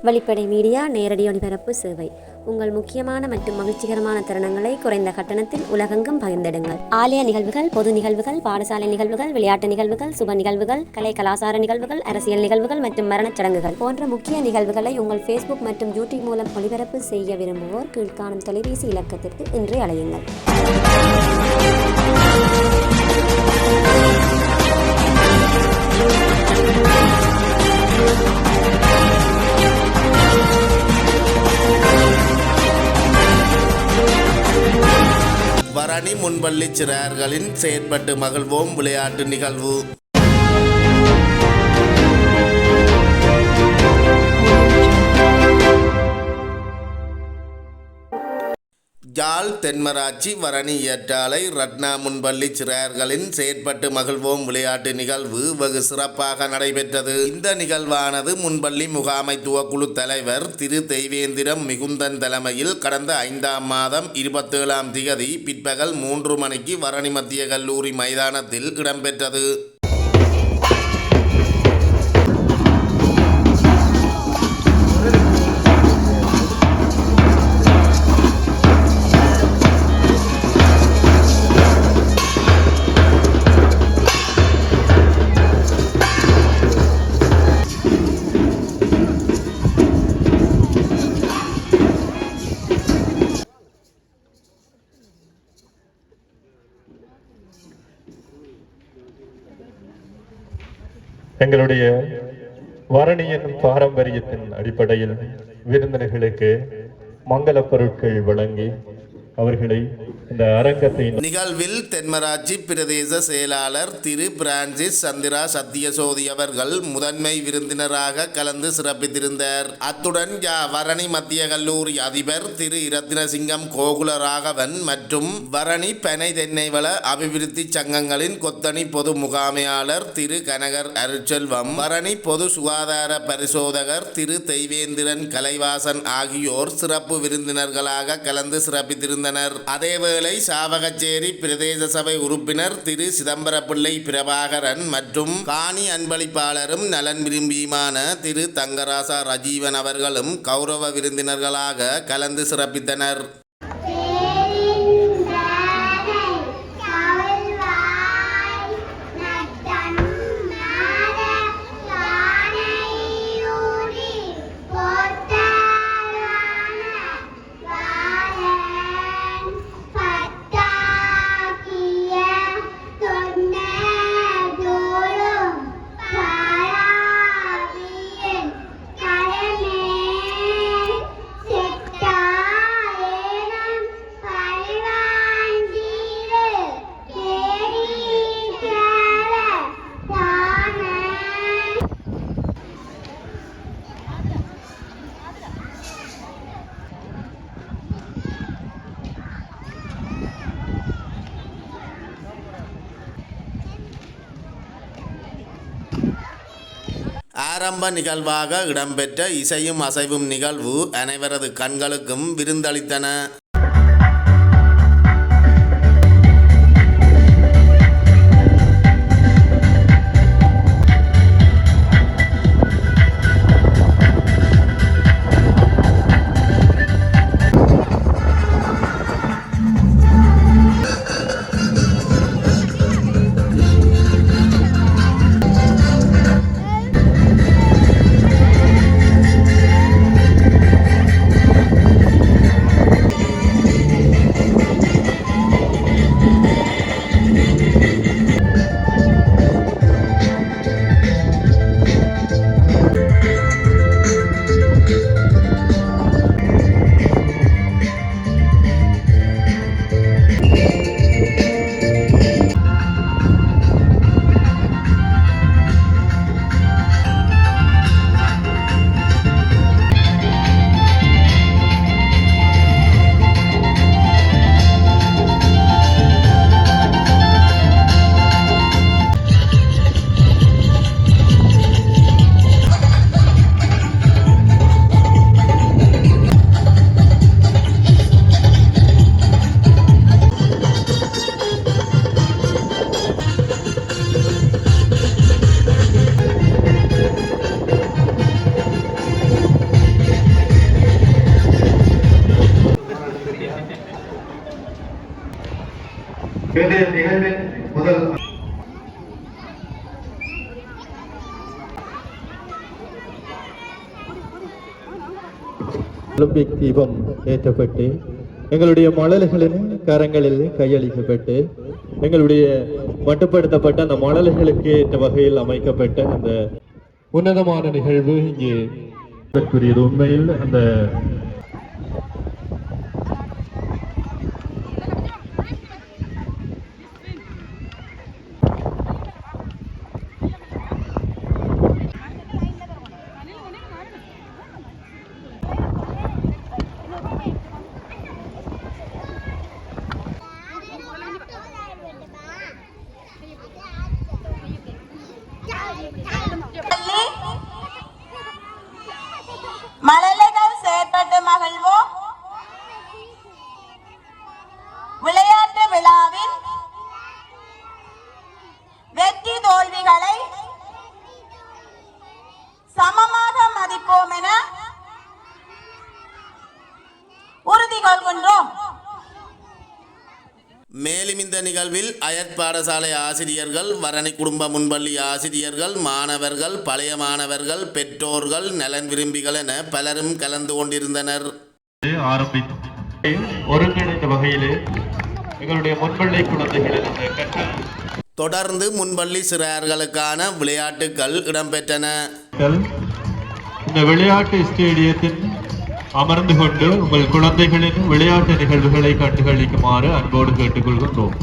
வெளிப்படை மீடியா நேரடி ஒளிபரப்பு சேவை. உங்கள் முக்கியமான மற்றும் மகிழ்ச்சிகரமான தருணங்களை குறைந்த கட்டணத்தில் உலகெங்கும் பகிர்ந்திடுங்கள். ஆலய நிகழ்வுகள், பொது நிகழ்வுகள், பாடசாலை நிகழ்வுகள், விளையாட்டு நிகழ்வுகள், சுப நிகழ்வுகள், கலை கலாசார நிகழ்வுகள், அரசியல் நிகழ்வுகள் மற்றும் மரணச் சடங்குகள் போன்ற முக்கிய நிகழ்வுகளை உங்கள் ஃபேஸ்புக் மற்றும் யூடியூப் மூலம் ஒளிபரப்பு செய்ய விரும்புவோர் கீழ்காணும் தொலைபேசி இலக்கத்திற்கு இன்றே அழையுங்கள். வரணி முன்பள்ளி சிறார்களின் செயற்பட்டு மகிழ்வோம் விளையாட்டு நிகழ்வு. யாழ் தென்மராட்சி வரணி ஏற்றாலை ரத்னா முன்பள்ளி சிறார்களின் செயற்பட்டு மகிழ்வோம் விளையாட்டு நிகழ்வு வெகு சிறப்பாக நடைபெற்றது. இந்த நிகழ்வானது முன்பள்ளி முகாமைத்துவ குழு தலைவர் திரு தெய்வேந்திரம் மிகுந்தன் தலைமையில் கடந்த 5ஆம் மாதம் 27ஆம் திகதி பிற்பகல் 3 மணிக்கு வரணி மத்திய கல்லூரி மைதானத்தில் இடம்பெற்றது. எங்களுடைய வரணி பாரம்பரியத்தின் அடிப்படையில் விருந்தினர்களுக்கு மங்கள பொருட்கள் வழங்கி அவர்களை இந்த அரங்கத்தை நிகழ்வில் தென்மராட்சி பிரதேச செயலாளர் திரு பிரான்சிஸ் சந்திரா சத்தியசோதி அவர்கள் முதன்மை விருந்தினராக கலந்து சிறப்பித்திருந்தார். அத்துடன் வரணி மத்திய கல்லூரி அதிபர் திரு இரத்தினசிங்கம் கோகுலராகவன் மற்றும் வரணி பனை தென்னைவள அபிவிருத்தி சங்கங்களின் கொத்தணி பொது முகாமையாளர் திரு கனகர் அருட்செல்வம், வரணி பொது சுகாதார பரிசோதகர் திரு தெய்வேந்திரன் கலைவாசன் ஆகியோர் சிறப்பு விருந்தினர்களாக கலந்து சிறப்பித்திருந்தனர். அதேவேளை சாவகச்சேரி பிரதேச சபை உறுப்பினர் திரு சிதம்பரப்பிள்ளை பிரபாகரன் மற்றும் காணி அன்பளிப்பாளரும் நலன் விரும்பியுமான திரு தங்கராசா ரஜீவன் அவர்களும் கௌரவ விருந்தினர்களாக கலந்து சிறப்பித்தனர். ஆரம்ப நிகழ்வாக இடம்பெற்ற இசையும் அசைவும் நிகழ்வு அனைவரது கண்களுக்கும் விருந்தளித்தன. இன்றைய நிகழ்வின் முதல் ஒலிம்பிக் தீபம் ஏற்றப்பட்டு எங்களுடைய மழலைகளின் கரங்களில் கையளிக்கப்பட்டு எங்களுடைய மட்டுப்படுத்தப்பட்ட அந்த மழலைகளுக்கு ஏற்ற வகையில் அமைக்கப்பட்ட அந்த உன்னதமான நிகழ்வு இங்கே கூறியது. உண்மையில் அந்த மழலைகள் செயற்பட்டு மகிழ்வோம். விளையாட்டு விழாவின் வெற்றி தோல்விகளை சமமாக மதிப்போம் என உறுதி கொள்கின்றோம். மேலும் இந்த நிகழ்வில் அயற் பாடசாலை ஆசிரியர்கள், வரணி குடும்ப முன்பள்ளி ஆசிரியர்கள், மாணவர்கள், பழைய மாணவர்கள், பெற்றோர்கள், நலன் விரும்பிகள் என பலரும் கலந்து கொண்டிருந்தனர். ஒருங்கிணைந்த வகையிலே எங்களுடைய முன்பள்ளி குழந்தைகளின் தொடர்ந்து முன்பள்ளி சிறார்களுக்கான விளையாட்டுகள் இடம்பெற்றன. இந்த விளையாட்டு ஸ்டேடியத்தின் அமர்ந்து கொண்டு உங்கள் குழந்தைகளின் விளையாட்டு நிகழ்வுகளை கண்டுகளிக்குமாறு அன்போடு கேட்டுக்கொள்கின்றோம்.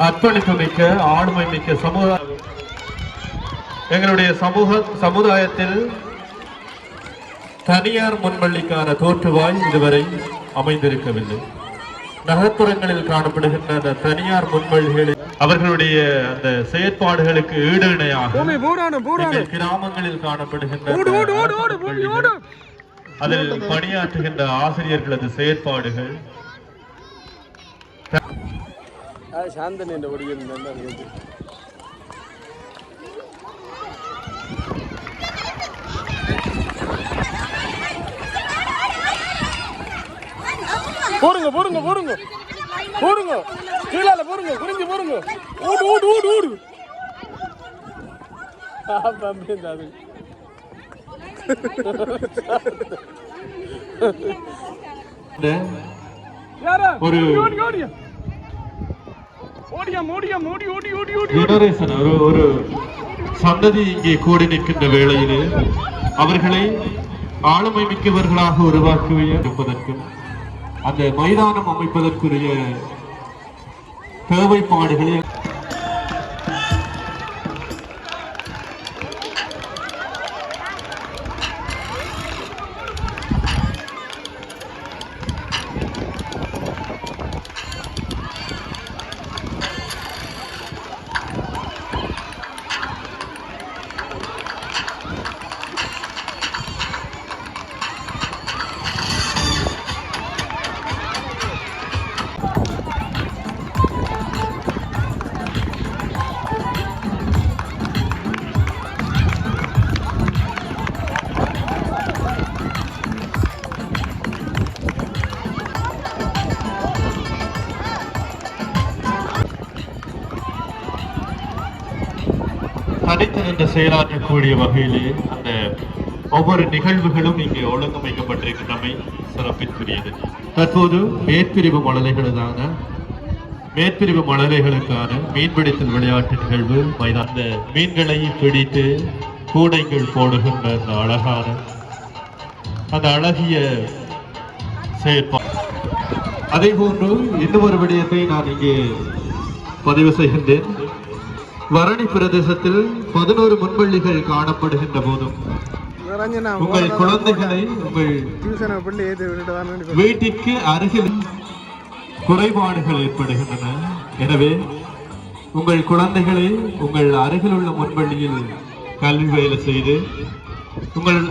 அர்ப்பணிப்பு மிக்க, ஆளுமை மிக்க சமுதாயம் எங்களுடைய சமுதாயத்தில் தனியார் முன்பள்ளிக்கான தோற்றுவாய் இதுவரை அமைந்திருக்கவில்லை. நகர்ப்புறங்களில் காணப்படுகின்ற அந்த தனியார் முன்பள்ளிகளில் அவர்களுடைய அந்த செயற்பாடுகளுக்கு ஈடு இணையாக கிராமங்களில் காணப்படுகின்ற அதில் பணியாற்றுகின்ற ஆசிரியர்களது செயற்பாடுகள் சாந்தன் என்ற ஒடியில் போடுங்க போடுங்க போடுங்க போடுங்க கீழால போடுங்க குறிஞ்சி போடுங்க ஓடு ஓடு ஓடு ஓடு ஒரு ஜெனரேஷன் ஒரு சந்ததி இங்கே கூடி நிற்கின்ற வேளையிலே அவர்களை ஆளுமை மிக்கவர்களாக உருவாக்குவதற்கும் அந்த மைதானம் அமைப்பதற்குரிய தேவைப்பாடுகளை தனித்திருந்த செயலாற்றக்கூடிய வகையிலே அந்த ஒவ்வொரு நிகழ்வுகளும் இங்கே ஒழுங்கமைக்கப்பட்டிருக்கின்றமை சிறப்பிற்குரியது. தற்போது மேற்பிரிவு மழலைகளுக்கான மீன்பிடித்தல் விளையாட்டு நிகழ்வு அந்த மீன்களை பிடித்து கூடைகள் போடுகின்ற அந்த அழகிய செயற்பாடு. அதே போன்று இன்னும் ஒரு விடயத்தை நான் இங்கே பதிவு செய்கின்றேன். வரணி பிரதேசத்தில் 11 முன்பள்ளிகள் காணப்படுகின்ற போதும் உங்கள் குழந்தைகளை உங்கள் வீட்டிற்கு அருகில் குறைபாடுகள் ஏற்படுகின்றன. எனவே உங்கள் குழந்தைகளை உங்கள் அருகில் உள்ள முன்பள்ளியில் கல்வி பயில செய்து உங்கள்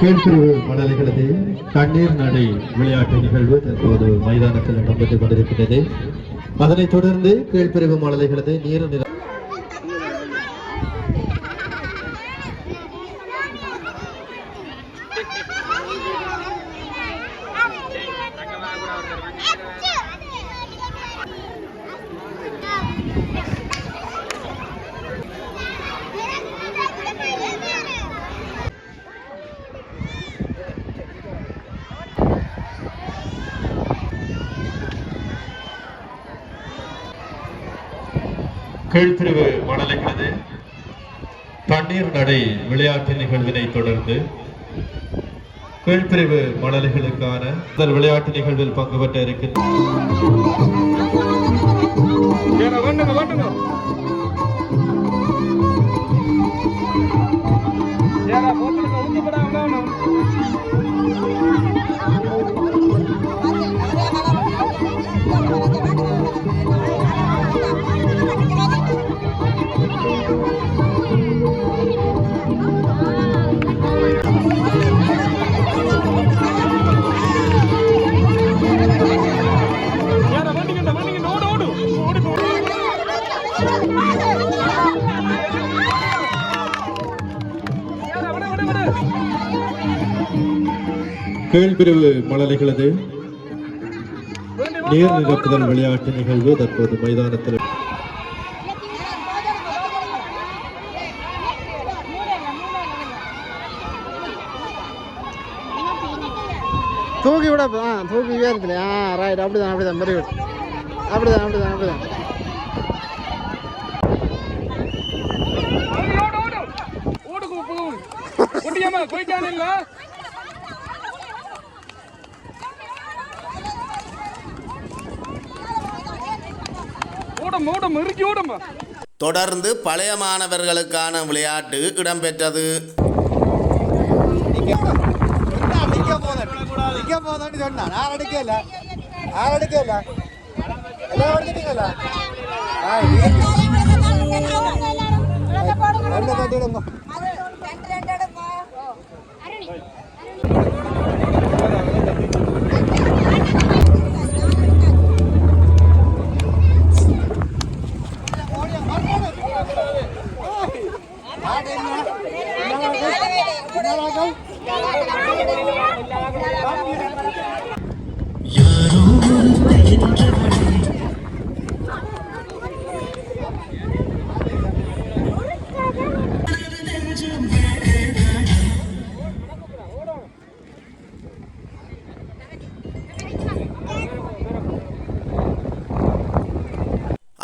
கீழ்பிரிவு மணலிகளது தண்ணீர் நடை விளையாட்டு நிகழ்வு தற்போது மைதானத்தில் நடைபெற்றுக் கொண்டிருக்கிறது. அதனைத் தொடர்ந்து கீழ்பிரிவு மணலிகளது நீர் நில கீழ்பிரிவு மணலிகளது தண்ணீர் நடை விளையாட்டு நிகழ்வினை தொடர்ந்து கீழ்பிரிவு மணலிகளுக்கான முதல் விளையாட்டு நிகழ்வில் பங்கு பெற்ற இருக்கின்ற கீழ்பிரிவு மணலிகளது நீர் நிரப்புதல் விளையாட்டு நிகழ்வு தற்போது மைதானத்தில் தூக்கி விட தூக்கி இருக்குல்ல ரைட் அப்படிதான் வெரி குட் அப்படிதான் தொடர்ந்து பழைய மாணவர்களுக்கான விளையாட்டு இடம்பெற்றது.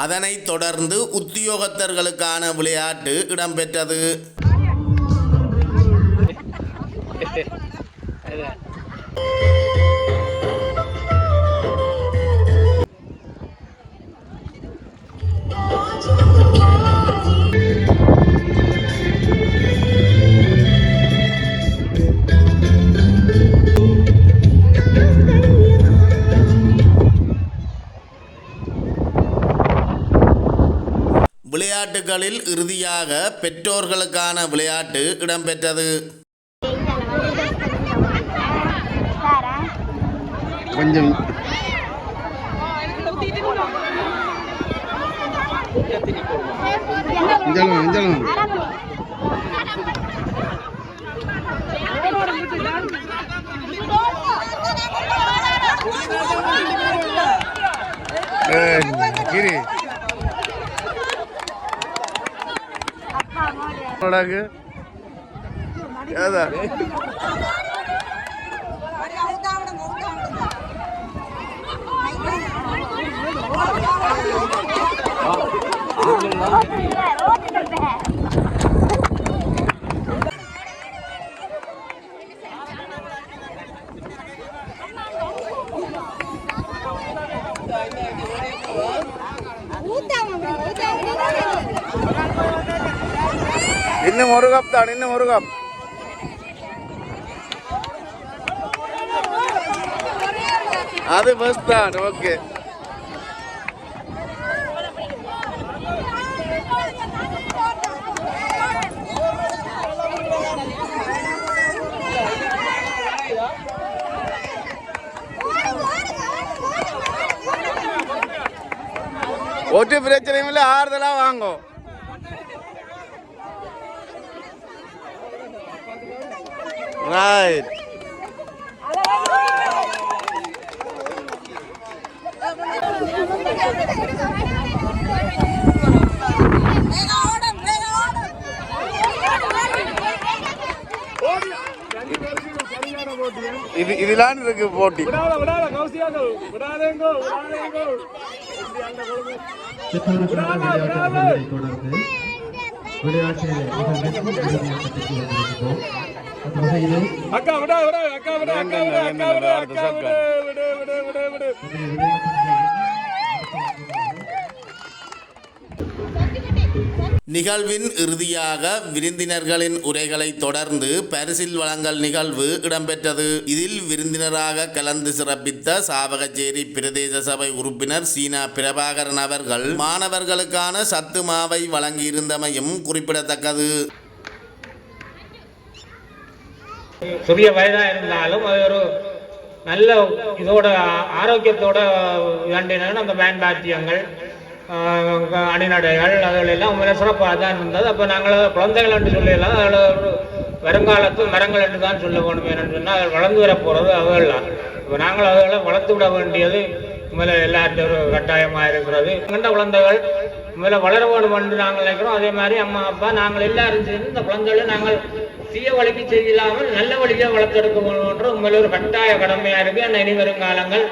அதனைத் தொடர்ந்து உத்தியோகத்தர்களுக்கான விளையாட்டு இடம்பெற்றது. விளையாட்டுகளில் இறுதியாக பெற்றோர்களுக்கான விளையாட்டு இடம்பெற்றது. கொஞ்சம் கிரி இன்னும் ஒரு கப் தான், இன்னும் ஒரு கப். அது ஃபர்ஸ்ட் தான். ஓகே, ஒரு பிரச்சனையும் இல்லை, ஆறுதலா வாங்கும். ரைட். இதுதான் இருக்கு போட்டி. அக்கா விட அக்கா விட அக்கா விட அக்கா விட அக்கா விட விட விட விட விட. நிகழ்வின் இறுதியாக விருந்தினர்களின் உரைகளை தொடர்ந்து பரிசில் வழங்கல் நிகழ்வு இடம்பெற்றது. இதில் விருந்தினராக கலந்து சிறப்பித்த சாவகச்சேரி பிரதேச சபை உறுப்பினர் சீனா பிரபாகரன் அவர்கள் மாணவர்களுக்கான சத்து மாவை வழங்கியிருந்தமையும் குறிப்பிடத்தக்கது. சிறிய வயதா இருந்தாலும் அது ஒரு நல்ல இதோட ஆரோக்கியத்தோட வேண்டின அந்த பயன்பாட்டியங்கள் அணிநடைகள் அதெல்லாம் உண்மையில சிறப்பாக தான் இருந்தது. அப்போ நாங்கள் குழந்தைகள் என்று சொல்லலாம், அதில் ஒரு வருங்காலத்து மரங்கள் என்று தான் சொல்ல வேணும். ஏன்னு சொன்னால் அதில் வளர்ந்து வர போகிறது அவர்கள்லாம். இப்போ நாங்கள் அவர்களை வளர்த்து விட வேண்டியது உண்மையில எல்லாத்தையும் ஒரு கட்டாயமாக இருக்கிறது. கண்ட குழந்தைகள் உண்மையில வளர வேண்டும் என்று நாங்கள் நினைக்கிறோம். அதே மாதிரி அம்மா அப்பா நாங்கள் எல்லாரும் சேர்ந்து இந்த குழந்தைகளை நாங்கள் தீய வழிக்கு செய்யலாமல் நல்ல வழியாக வளர்த்தெடுக்க வேணும்ன்ற உண்மையில ஒரு கட்டாய கடமையாக இருக்குது. அந்த இனி வருங்காலங்கள்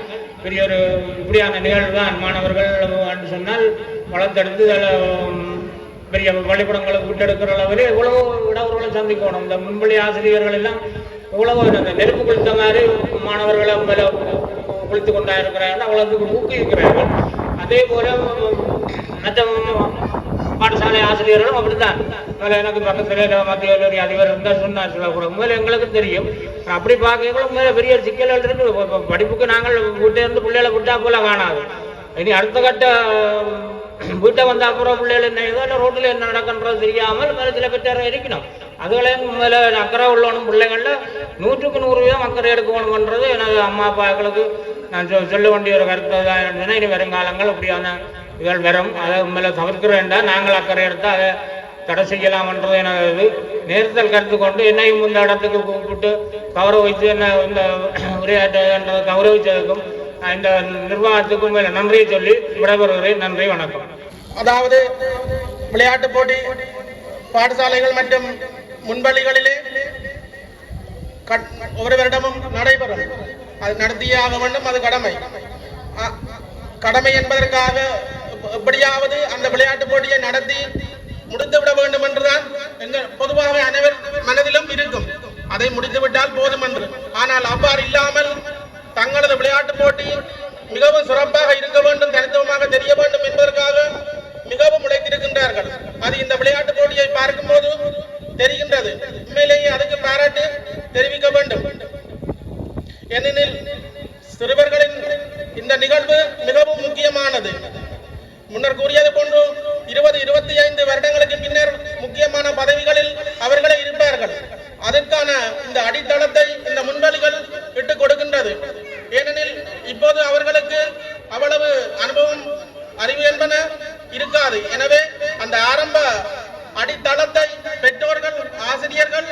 பெரிய ஒரு இப்படியான நிகழ்வு தான் மாணவர்கள் என்று சொன்னால் வளர்த்தெடுத்து பெரிய பள்ளிக்கூடங்களை விட்டெடுக்கிற அளவில் எவ்வளவோ இடவர்களை சந்திக்கணும். இந்த முன்பள்ளி ஆசிரியர்கள் எல்லாம் எவ்வளவோ இந்த நெருப்பு குளித்த மாதிரி மாணவர்களை மேலே குளித்து கொண்டா இருக்கிறார்கள், அவ்வளவுக்கு ஊக்குவிக்கிறார்கள். அதே போல மற்ற பாடசாலை ஆசிரியர்களும் அப்படித்தான். எனக்கு பக்கத்தில் மத்திய கல்லூரி அதிபர் இருந்தால் சொன்னார் சொல்லக்கூட உண்மையில எங்களுக்கு தெரியும். அப்படி பார்க்க உண்மையில பெரிய சிக்கல்கள் இருக்கு. படிப்புக்கு நாங்கள் வீட்டை இருந்து பிள்ளைகளை விட்டா போல காணாது. இனி அடுத்த கட்ட வீட்டை வந்த அப்புறம் பிள்ளைகள் என்ன ஏதோ இல்லை ரோட்டில் என்ன நடக்கின்றது தெரியாமல் மேலே சில பெற்றார இருக்கணும். அதுகளையும் மேலே அக்கறை உள்ளவனும் பிள்ளைகளில் 100% அக்கறை எடுக்கணும்ன்றது எனது அம்மா அப்பாக்களுக்கு நான் சொல்ல வேண்டிய ஒரு கருத்து தான். இனி வருங்காலங்கள் அப்படியான இதில் வரும். அதை உண்மையில தவிர்க்க வேண்டாம். நாங்கள் அக்கறை எடுத்தால் அதை தடை செய்யலாம்ன்றது எனது நேரத்தில் கருத்து கொண்டு என்னையும் இந்த இடத்துக்கு கூப்பிட்டு கௌரவித்து என்ன இந்த உரையாற்றதை கௌரவித்ததுக்கும் இந்த நிர்வாகத்துக்கும் மேலே நன்றியை சொல்லி விடைபெறுகிறேன். நன்றி, வணக்கம். அதாவது விளையாட்டு போட்டி பாடசாலைகள் மற்றும் முன்பள்ளிகளிலே ஒவ்வொரு வருடமும் நடைபெறும். அது நடத்தியே ஆக வேண்டும். அது கடமை என்பதற்காக எப்படியாவது அந்த விளையாட்டு போட்டியை நடத்தி முடித்துவிட வேண்டும் என்றுதான் எங்கள் பொதுவாக அனைவர் மனதிலும் இருக்கும். அதை முடித்துவிட்டால் போதும் என்று. ஆனால் அவ்வாறு இல்லாமல் தங்களது விளையாட்டு போட்டி மிகவும் சிறப்பாக இருக்க வேண்டும், தனித்துவமாக தெரிய வேண்டும் என்பதற்காக மிகவும் உழைத்திருக்கின்றார்கள். அது இந்த விளையாட்டு போட்டியை பார்க்கும் போது தெரிகின்றது. உண்மையிலேயே அதுக்கு பாராட்டு தெரிவிக்க வேண்டும். ஏனெனில் சிறுவர்களின் இந்த நிகழ்வு மிகவும் முக்கியமானது. முன்னர் கூறியது போன்று 20-25 வருடங்களுக்கு பின்னர் முக்கியமான பதவிகளில் அவர்களே இருப்பார்கள். அதற்கான இந்த அடித்தளத்தை இந்த முன்வழிகள் இட்டுக் கொடுக்கின்றது. ஏனெனில் இப்போது அவர்களுக்கு அவ்வளவு அனுபவம் அறிவு என்பன இருக்காது. எனவே அந்த ஆரம்ப அடித்தளத்தை பெற்றோர்கள், ஆசிரியர்கள்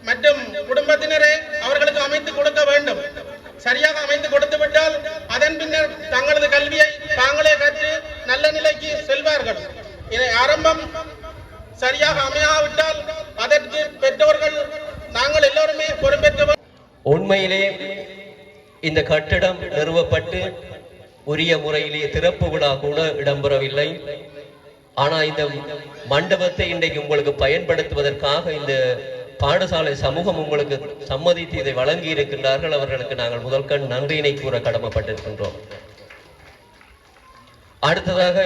மற்றும் குடும்பத்தினரே அவர்களுக்கு அமைத்து கொடுக்க வேண்டும். சரியாக அமைத்து கொடுத்து விட்டால் அதன் பின்னர் தங்களது கல்வியை தாங்களே கற்று நல்ல நிலைக்கு செல்வார்கள். இதை ஆரம்பம் சரியாக அமையாவிட்டால் அதற்கு பெற்றோர்கள் நாங்கள் எல்லோருமே பொறுப்பேற்க. உண்மையிலே இந்த கட்டிடம் நிறுவப்பட்டு உரிய முறையிலே திறப்பு விழா கூட இடம்பெறவில்லை. ஆனால் இந்த மண்டபத்தை இன்றைக்கு உங்களுக்கு பயன்படுத்துவதற்காக இந்த பாடசாலை சமூகம் உங்களுக்கு சம்மதித்து இதை வழங்கி இருக்கின்றார்கள். அவர்களுக்கு நாங்கள் முதல்கண் நன்றியினை கூற கடமைப்பட்டிருக்கின்றோம். அடுத்ததாக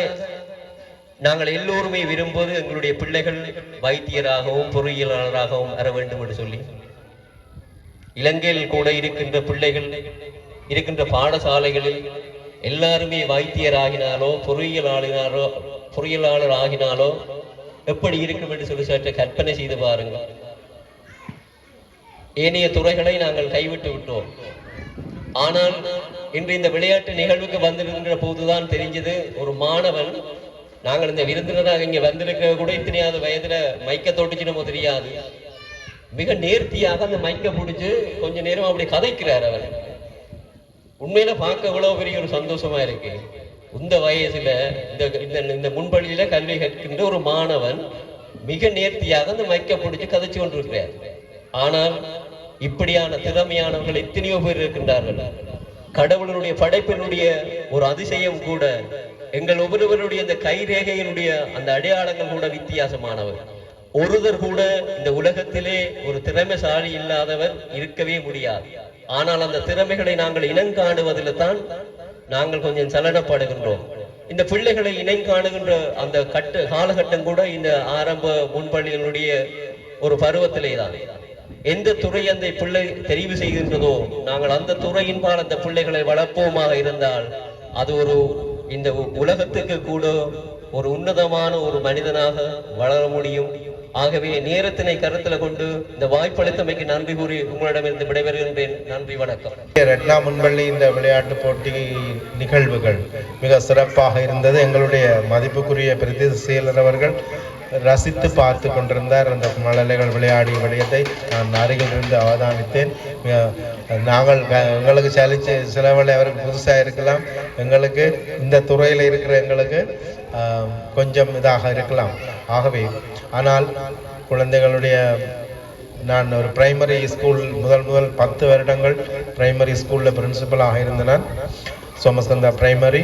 நாங்கள் எல்லோருமே விரும்புவது எங்களுடைய பிள்ளைகள் வைத்தியராகவும் பொறியியலாளராகவும் வர வேண்டும் என்று சொல்லி இலங்கையில் கூட இருக்கின்ற பிள்ளைகள் இருக்கின்ற பாடசாலைகளில் எல்லாருமே வைத்தியராகினாலோ பொறியியலாளர் ஆகினாலோ எப்படி இருக்கும் என்று சொல்லி சற்று கற்பனை செய்து பாருங்கள். ஏனைய துறைகளை நாங்கள் கைவிட்டு விட்டோம். ஆனால் இன்று இந்த விளையாட்டு நிகழ்வுக்கு வந்திருக்கின்ற போதுதான் தெரிஞ்சது, ஒரு மாணவன் நாங்கள் இந்த விருந்தினராக இங்க வந்திருக்க கூட இத்தனையாவது வயதுல மைக்க தொட்டுச்சுனமோ தெரியாது, மிக நேர்த்தியாக அந்த மைக்க பிடிச்சு கொஞ்ச நேரம் அப்படி கதைக்கிறார். அவர் உண்மையில பார்க்க எவ்வளவு பெரிய ஒரு சந்தோஷமா இருக்கு. இந்த வயசுல இந்த முன்பள்ளியில கல்வி கற்கின்ற ஒரு மாணவன் மிக நேர்த்தியாக அந்த மைக்க பிடிச்சு கதைச்சு கொண்டிருக்கிறார். ஆனால் இப்படியான திறமையானவர்கள் எத்தனையோ பேர் இருக்கின்றார்கள். கடவுளுடைய படைப்பினுடைய ஒரு அதிசயம் கூட எங்கள் ஒவ்வொருவருடைய இந்த கைரேகையினுடைய அந்த அடையாளங்கள் கூட வித்தியாசமானவர். ஒருவர் கூட இந்த உலகத்திலே ஒரு திறமைசாலி இல்லாதவர் இருக்கவே முடியாது. ஆனால் அந்த திறமைகளை நாங்கள் இனங்காணுவதில் தான் நாங்கள் கொஞ்சம் சலனப்படுகின்றோம். இந்த பிள்ளைகளை இனங்காணுகின்ற அந்த காலகட்டம் கூட இந்த ஆரம்ப முன்பள்ளிகளுடைய ஒரு பருவத்திலே தான். எந்த துறை அந்த பிள்ளை தெரிவு செய்கின்றதோ நாங்கள் அந்த துறையின்பால் அந்த பிள்ளைகளை வளர்ப்போமாக இருந்தால் அது ஒரு இந்த உலகத்துக்கு கூட ஒரு உன்னதமான ஒரு மனிதனாக வளர முடியும். ஆகவே நேரத்தினை கருத்துல கொண்டு இந்த வாய்ப்பளித்தமைக்கு நன்றி கூறி உங்களிடமிருந்து விடைபெறுகின்றேன். நன்றி, வணக்கம். ரத்னா முன்பள்ளி இந்த விளையாட்டு போட்டி நிகழ்வுகள் மிக சிறப்பாக இருந்தது. எங்களுடைய மதிப்புக்குரிய பிரதேச செயலர் அவர்கள் ரசித்து பார்த்து கொண்டிருந்தார். அந்த மழலைகள் விளையாடிய விடயத்தை நான் அருகில் இருந்து அவதானித்தேன். எங்களுக்கு சலிச்சு சிலவளை அவருக்கு புதுசாக இருக்கலாம், எங்களுக்கு இந்த துறையில் இருக்கிற எங்களுக்கு கொஞ்சம் இதாக இருக்கலாம். ஆகவே ஆனால் குழந்தைகளுடைய நான் ஒரு பிரைமரி ஸ்கூல் முதல் 10 வருடங்கள் பிரைமரி ஸ்கூலில் பிரின்சிபலாக இருந்தேன். சோமஸ்கந்தா பிரைமரி.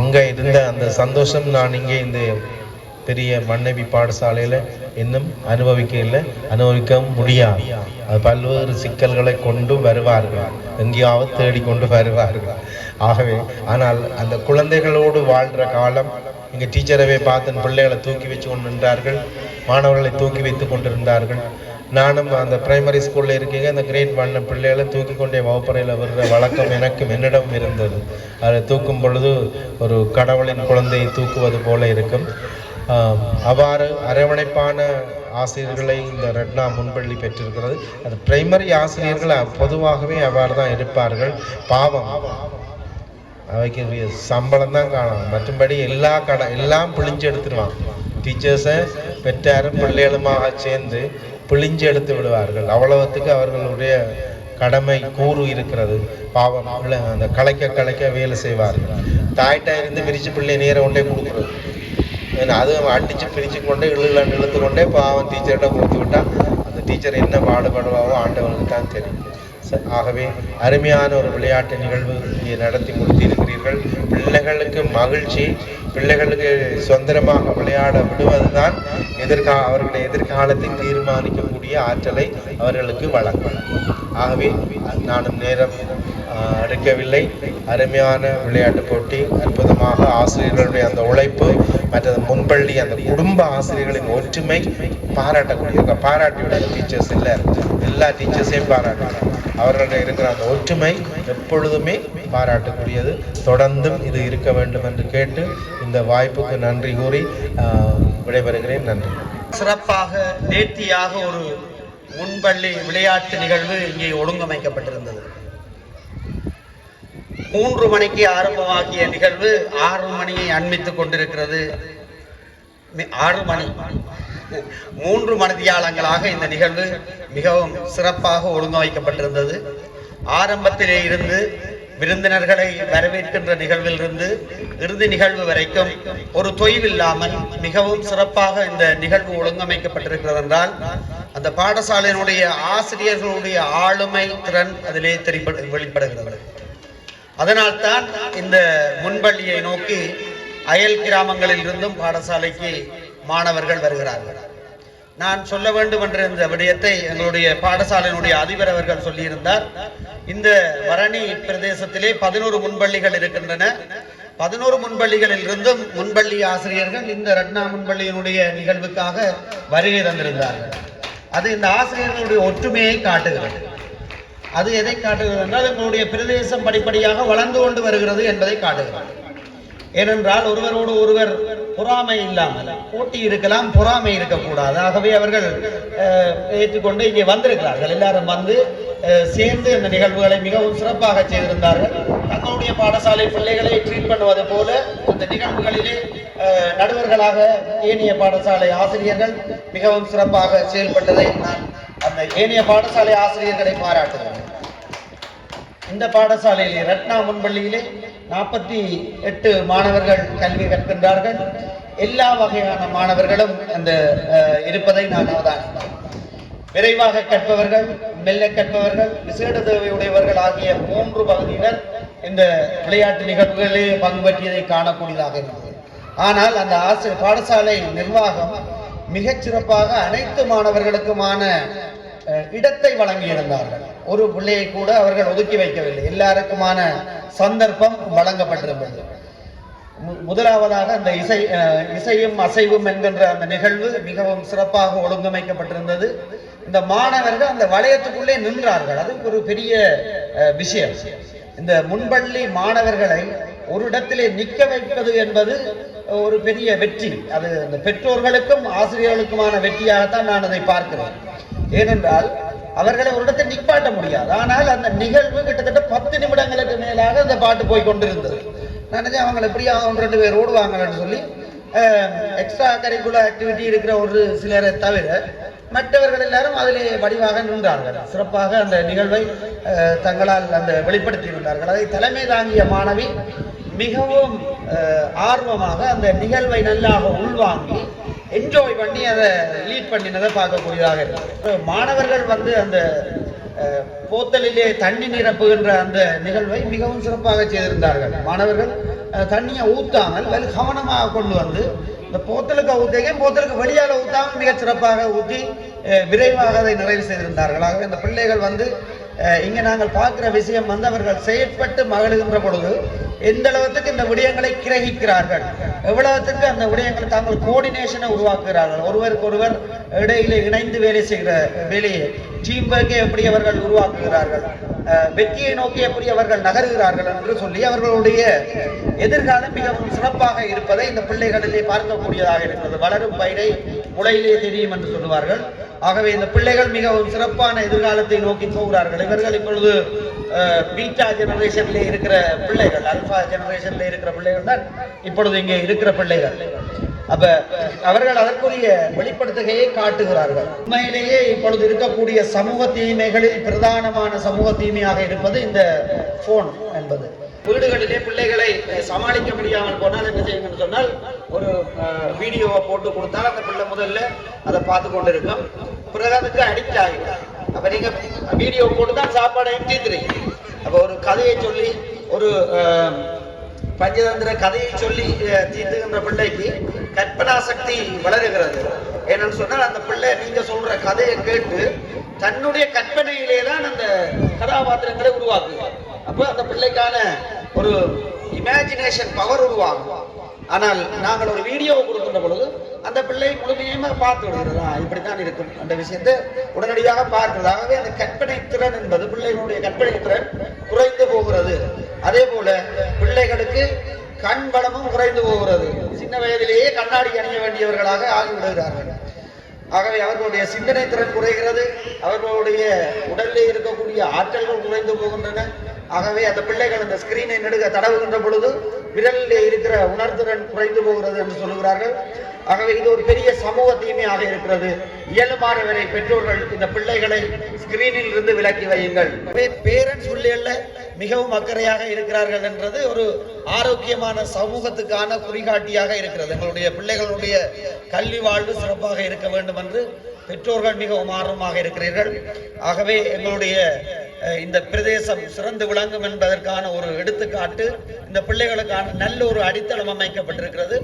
அங்கே இருந்த அந்த சந்தோஷம் நான் இங்கே இந்த பெரிய மன்னவி பாடசாலையில் இன்னும் அனுபவிக்க முடியாது. அது பல்வேறு சிக்கல்களை கொண்டு வருவார்கள், எங்கேயாவது தேடிக்கொண்டு வருவார்கள். ஆகவே ஆனால் அந்த குழந்தைகளோடு வாழ்கிற காலம் இங்கே டீச்சரவே பார்த்து பிள்ளைகளை தூக்கி வச்சு கொண்டு நின்றார்கள், மாணவர்களை தூக்கி வைத்து கொண்டிருந்தார்கள். நானும் அந்த பிரைமரி ஸ்கூலில் இருக்கீங்க, அந்த கிரேட் 1 பிள்ளைகளை தூக்கி கொண்டே வகுப்பறையில் வருகிற வழக்கம் என்னிடம் இருந்தது. அதை தூக்கும் பொழுது ஒரு கடவுளின் குழந்தையை தூக்குவது போல இருக்கும். அவ்வாறு அரவணைப்பான ஆசிரியர்களை இந்த ரத்னா முன்பள்ளி பெற்றிருக்கிறது. அது பிரைமரி ஆசிரியர்கள் பொதுவாகவே அவ்வாறு தான் இருப்பார்கள். பாவம், அவைக்கு சம்பளம் தான் காணும், மற்றபடி எல்லாம் பிழிஞ்சு எடுத்துருவான். டீச்சர்ஸை பெற்றாரும் பிள்ளைகளுமாக சேர்ந்து பிழிஞ்சு எடுத்து விடுவார்கள். அவ்வளவுத்துக்கு அவர்களுடைய கடமை கூறு இருக்கிறது. பாவம், அந்த கலைக்க வேலை செய்வார்கள். தாய்ட்டா இருந்து பிரித்து பிள்ளை நேரம் கொண்டே கொடுக்குறது, ஏன்னா அது அடித்து பிரித்து கொண்டே இழுத்து கொண்டே பாவம் டீச்சர்கிட்ட கொடுத்து விட்டால் அந்த டீச்சர் என்ன பாடுபடுவாவோ ஆண்டவனுக்கு தான் தெரியும். ஆகவே அருமையான ஒரு விளையாட்டு நிகழ்வு இங்கே நடத்தி முடித்திருக்கிறீர்கள். பிள்ளைகளுக்கு மகிழ்ச்சி, பிள்ளைகளுக்கு சுதந்திரமாக விளையாட விடுவதுதான் அவர்களுடைய எதிர்காலத்தை தீர்மானிக்கக்கூடிய ஆற்றலை அவர்களுக்கு வழங்கும். ஆகவே நானும் நேரம் எடுக்கவில்லை. அருமையான விளையாட்டு போட்டி, அற்புதமாக ஆசிரியர்களுடைய அந்த உழைப்பு, மற்றது முன்பள்ளி அந்த குடும்ப ஆசிரியர்களின் ஒற்றுமை பாராட்டிவிட டீச்சர்ஸ் இல்லை, எல்லா டீச்சர்ஸையும் பாராட்டுகிறார். அவர்களிடம் இருக்கிற அந்த ஒற்றுமை எப்பொழுதுமே பாராட்டக்கூடியது. தொடர்ந்தும் இது இருக்க வேண்டும் என்று கேட்டு இந்த வாய்ப்புக்கு நன்றி கூறி விடைபெறுகிறேன். நன்றி. சிறப்பாக நேர்த்தியாக ஒரு முன்பள்ளி விளையாட்டு நிகழ்வு இங்கே ஒழுங்கமைக்கப்பட்டிருந்தது. 3 மணிக்கு ஆரம்பமாகிய நிகழ்வு 6 மணியை அண்மித்துக் கொண்டிருக்கிறது. 6 மணி 3 மணித்தியாலங்களாக இந்த நிகழ்வு மிகவும் சிறப்பாக ஒழுங்கமைக்கப்பட்டிருந்தது. ஆரம்பத்திலே இருந்து விருந்தினர்களை வரவேற்கின்ற நிகழ்விலிருந்து இறுதி நிகழ்வு வரைக்கும் ஒரு தொய்வில்லாமல் மிகவும் சிறப்பாக இந்த நிகழ்வு ஒழுங்கமைக்கப்பட்டிருக்கிறது என்றால் அந்த பாடசாலையினுடைய ஆசிரியர்களுடைய ஆளுமை திறன் அதிலே வெளிப்படுகிறது. அதனால்தான் இந்த முன்பள்ளியை நோக்கி அயல் கிராமங்களில் இருந்தும் பாடசாலைக்கு மாணவர்கள் வருகிறார்கள். நான் சொல்ல வேண்டும் என்ற இந்த விடயத்தை எங்களுடைய பாடசாலையினுடைய அதிபர் அவர்கள் சொல்லியிருந்தார். இந்த வரணி பிரதேசத்திலே 11 முன்பள்ளிகள் இருக்கின்றன. 11 முன்பள்ளிகளில் இருந்தும் முன்பள்ளி ஆசிரியர்கள் இந்த ரத்னா முன்பள்ளியினுடைய நிகழ்வுக்காக வருகை தந்திருந்தார்கள். அது இந்த ஆசிரியர்களுடைய ஒற்றுமையை காட்டுகிறது. அது எதை காட்டுகிறது என்றால் எங்களுடைய பிரதேசம் படிப்படியாக வளர்ந்து கொண்டு வருகிறது என்பதை காட்டுகிறது. ஏனென்றால் ஒருவரோடு ஒருவர் பொறாமை இல்லாமல் போட்டி இருக்கலாம், பொறாமை இருக்கக்கூடாது. ஆகவே அவர்கள் ஏற்றுக்கொண்டு இங்கே வந்திருக்கிறார்கள். எல்லாரும் வந்து சேர்ந்து இந்த நிகழ்வுகளை மிகவும் சிறப்பாக செய்திருந்தார்கள். தங்களுடைய பாடசாலை பிள்ளைகளை ட்ரீட் பண்ணுவது போல அந்த நிகழ்வுகளிலே நடுவர்களாக ஏனைய பாடசாலை ஆசிரியர்கள் மிகவும் சிறப்பாக செயல்பட்டதை நான் அந்த ஏனைய பாடசாலை ஆசிரியர்களை பாராட்டுகிறேன். இந்த பாடசாலையிலே ரத்னா முன்பள்ளியிலே 48 மாணவர்கள் கல்வி கற்கின்றார்கள். எல்லா வகையான மாணவர்களும் அந்த இருப்பதை நான் அவதானித்தேன். விரைவாக கற்பவர்கள், மெல்ல கற்பவர்கள், விசேட தேவையுடையவர்கள் ஆகிய 3 பகுதியினர் இந்த விளையாட்டு நிகழ்வுகளிலே பங்கு பற்றியதை காணக்கூடியதாக இருந்தது. ஆனால் அந்த பாடசாலை நிர்வாகம் மிகச் சிறப்பாக அனைத்து மாணவர்களுக்குமான இடத்தை வழங்கியிருந்தார்கள். ஒரு பிள்ளையை கூட அவர்கள் ஒதுக்கி வைக்கவில்லை. எல்லாருக்குமான சந்தர்ப்பம் வழங்கப்பட்டிருந்தது. முதலாவதாக அந்த இசையும் அசைவும் என்கின்ற அந்த நிகழ்வு மிகவும் சிறப்பாக ஒழுங்கமைக்கப்பட்டிருந்தது. இந்த மாணவர்கள் அந்த வளையத்துக்குள்ளே நின்றார்கள். அது ஒரு பெரிய விஷயம். இந்த முன்பள்ளி மாணவர்களை ஒரு இடத்திலே நிற்க வைப்பது என்பது ஒரு பெரிய வெற்றி. அது அந்த பெற்றோர்களுக்கும் ஆசிரியர்களுக்குமான வெற்றியாகத்தான் நான் அதை பார்க்கிறேன். ஏனென்றால் அவர்களை ஒரு இடத்தை நிப்பாட்ட முடியாது. ஆனால் அந்த நிகழ்வு கிட்டத்தட்ட 10 நிமிடங்களுக்கு மேலாக அந்த பாட்டு போய் கொண்டிருந்தது. நினைச்சு அவங்க எப்படியா 1-2 பேர் ஓடுவாங்கன்னு சொல்லி எக்ஸ்ட்ரா கரிக்குலர் ஆக்டிவிட்டி இருக்கிற ஒரு சிலரை தவிர மற்றவர்கள் எல்லாரும் அதிலே வடிவாக நின்றார்கள். சிறப்பாக அந்த நிகழ்வை தங்களால் அந்த வெளிப்படுத்தி இருந்தார்கள். அதை தலைமை தாங்கிய மாணவி மிகவும் ஆர்வமாக அந்த நிகழ்வை நல்லாக உள்வாங்கி என்ஜாய் பண்ணி அதை லீட் பண்ணினதை பார்க்கக்கூடியதாக இருக்கு. மாணவர்கள் வந்து அந்த போத்தலிலே தண்ணி நிரப்புகின்ற அந்த நிகழ்வை மிகவும் சிறப்பாக செய்திருந்தார்கள். மாணவர்கள் தண்ணியை ஊற்றாமல் வெகு கவனமாக கொண்டு வந்து இந்த போத்தலுக்கு ஊற்றிய போத்தலுக்கு வெளியால் ஊற்றாமல் மிக சிறப்பாக ஊற்றி விரைவாக அதை நிறைவு செய்திருந்தார்கள். ஆகவே இந்த பிள்ளைகள் வந்து இங்கே நாங்கள் பார்க்கிற விஷயம் வந்து அவர்கள் செயற்பட்டு மகிழ்கின்ற பொழுது எந்த அளவுக்கு இந்த விடயங்களை கிரகிக்கிறார்கள், எவ்வளவுக்கு அந்த விடயங்களை தாங்கள் கோஆர்டினேஷனை உருவாக்குகிறார்கள், ஒருவருக்கு ஒருவர் இடையிலே இணைந்து வேலை செய்கிற வேலையை டீம் ஒர்க்கை எப்படி அவர்கள் உருவாக்குகிறார்கள், வெற்றியை நோக்கி எப்படி அவர்கள் நகர்கிறார்கள் என்று சொல்லி அவர்களுடைய எதிர்காலம் மிகவும் சிறப்பாக இருப்பதை இந்த பிள்ளைகளிலே பார்க்கக்கூடியதாக இருக்கிறது. வளரும் பயிரை முளையிலே தெரியும் என்று சொல்லுவார்கள். ஆகவே இந்த பிள்ளைகள் மிகவும் சிறப்பான எதிர்காலத்தை நோக்கி போகிறார்கள். இவர்கள் இப்பொழுது பீட்டா ஜெனரேஷன்ல இருக்கிற பிள்ளைகள், அல்பா ஜெனரேஷன்ல இருக்கிற பிள்ளைகள் தான் இப்பொழுது இங்கே இருக்கிற பிள்ளைகள். அப்ப அவர்கள் அதற்குரிய வெளிப்படுத்துகையை காட்டுகிறார்கள். உண்மையிலேயே இப்பொழுது இருக்கக்கூடிய சமூக தீமைகளில் பிரதானமான சமூக தீமையாக இருப்பது இந்த போன் என்பது. வீடுகளிலே பிள்ளைகளை சமாளிக்க முடியாமல் போனால் என்ன செய்யுங்கன்னு சொன்னால் ஒரு வீடியோவை போட்டு கொடுத்தால் அந்த பிள்ளை முதல்ல அதை பார்த்து கொண்டு இருக்கும், பிறகு அதுக்கு அடிக்ட் ஆகிடும். அப்ப நீங்க வீடியோ போட்டு தான் சாப்பாடையும் தீர்த்துறீங்க. அப்ப ஒரு கதையை சொல்லி ஒரு பஞ்சதந்திர கதையை சொல்லி தீர்த்துகின்ற பிள்ளைக்கு கற்பனா சக்தி வளருகிறது. ஏன்னு சொன்னால் அந்த பிள்ளை நீங்க சொல்ற கதையை கேட்டு தன்னுடைய கற்பனையிலே தான் அந்த கதாபாத்திரங்களை உருவாக்குது. அப்ப அந்த பிள்ளைக்கான ஒரு இமேஜினேஷன் பவர் உருவாகும். ஆனால் நாங்கள் ஒரு வீடியோவை கொடுக்கின்ற பொழுது அந்த பிள்ளை முழுமையாக பார்த்து விடுகிறதா, இப்படித்தான் இருக்கும் அந்த விஷயத்தை உடனடியாக பார்க்கிறதாகவே அந்த கற்பனை திறன் என்பது பிள்ளைகளுடைய கற்பனை திறன் குறைந்து போகிறது. அதே போல பிள்ளைகளுக்கு கண் பலமும் குறைந்து போகிறது. சின்ன வயதிலேயே கண்ணாடி அணிய வேண்டியவர்களாக ஆகிவிடுகிறார்கள். ஆகவே அவர்களுடைய சிந்தனை திறன் குறைகிறது, அவர்களுடைய உடலில் இருக்கக்கூடிய ஆற்றல்கள் குறைந்து போகின்றன. ஆகவே அந்த பிள்ளைகள் அந்த ஸ்கிரீனை நெடுக தடவுகின்ற பொழுது விரலிலே இருக்கிற உணர்திறன் குறைந்து போகிறது என்று சொல்லுகிறார்கள். ஆகவே இது ஒரு பெரிய சமூக தீமையாக இருக்கிறது. இயலுமானவரை பெற்றோர்கள் இந்த பிள்ளைகளை ஸ்கிரீனில் இருந்து விலக்கி வையுங்கள். பேரண்ட்ஸ் பிள்ளைகள்ல மிகவும் அக்கறையாக இருக்கிறார்கள் என்றது ஒரு ஆரோக்கியமான சமூகத்துக்கான குறிகாட்டியாக இருக்கிறது. எங்களுடைய பிள்ளைகளுடைய கல்வி வாழ்வு சிறப்பாக இருக்க வேண்டும் என்று பெற்றோர்கள் மிகவும் ஆர்வமாக இருக்கிறீர்கள். ஆகவே எங்களுடைய இந்த பிரதேசம் சிறந்து விளங்கும் என்பதற்கான ஒரு எடுத்துக்காட்டு இந்த பிள்ளைகளுக்கான நல்ல ஒரு அடித்தளம் அமைக்கப்பட்டிருக்கிறது.